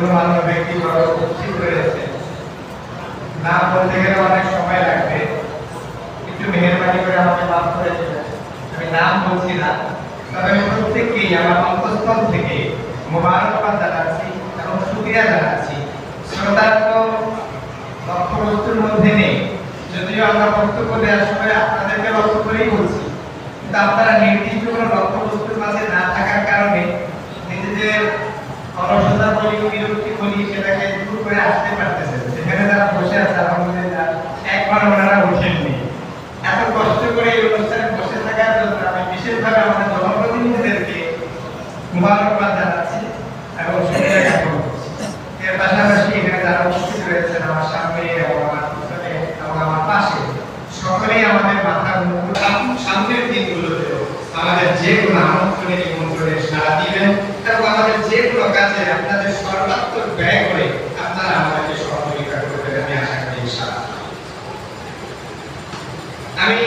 গণ্যমান্য ব্যক্তি বড় উপস্থিত রয়েছে, না বলতে গেলে অনেক সময় লাগবে, একটু মেহরবানি করে আমাকে মাফ করে দেবেন। আমি নাম বলছি না, তবে আমি প্রত্যেককেই আমার অন্তঃস্থল থেকে মোবারকবাদ জানাচ্ছি এবং শুকরিয়া জানাচ্ছি। শ্রোতার তো লক্ষ্যবস্তুর মধ্যে নেই, যদিও আমরা বক্তব্য দেওয়ার সময় আপনাদেরকে লক্ষ্য করেই বলছি, কিন্তু আপনারা নির্দিষ্ট কোনো লক্ষ্যবস্তুর মাঝে না থাকার কারণে নিজেদের অলসতা বলি, বিরক্তি বলি, সেটাকে দূর করে আসতে পারতেছেন। সেখানে যারা বসে আছে আলহামদুলিল্লাহ, একবার ওনারা ওঠেননি। এত কষ্ট করে এই অনুষ্ঠানে বসে থাকার জন্য আমি বিশেষভাবে আমাদের জনপ্রতিনিধিদেরকে মুবারকবাদ জানাচ্ছি এবং শুকরিয়া জ্ঞাপন করছি। এর পাশাপাশি এখানে যারা উপস্থিত রয়েছেন আমার সামনে এবং আমার পিছনে এবং আমার পাশে, সকলেই আমাদের মাথার মুকুট। সামনের দিনগুলোতে আমাদের যে কোনো আমন্ত্রণে নিমন্ত্রণে সাড়া দিবেন এবং আমাদের যে কোনো কাজে আপনাদের সর্বাত্মক ব্যয় করে আপনারা আমাদেরকে সহযোগিতা করবেন, আমি আশা করি ইনশাআল্লাহ। আমি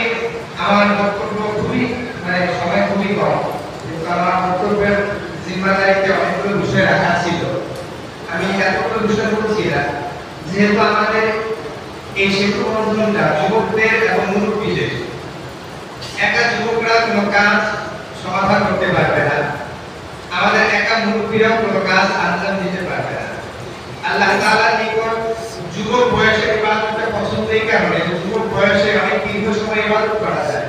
আমার বক্তব্য খুবই সময় খুবই কম, কিন্তু আমার বক্তব্যের জিম্মাদারিতে অনেকগুলো বিষয় রাখা ছিল। আমি এতগুলো বিষয় বলছি না, যেহেতু আমাদের এই সেতু বন্ধনটা যুবকদের এবং মুরব্বীদের, একা যুবকরা কোনো কাজ সমাধান করতে পারবে না, আমাদের একা মুরব্বীরাও কোনো কাজ আঞ্জাম দিতে পারবে না। আল্লাহ তাআলার নিকট যুবক বয়সে ইবাদতটা পছন্দ এই কারণে যে যুবক বয়সে অনেক দীর্ঘ সময় ইবাদত করা যায়,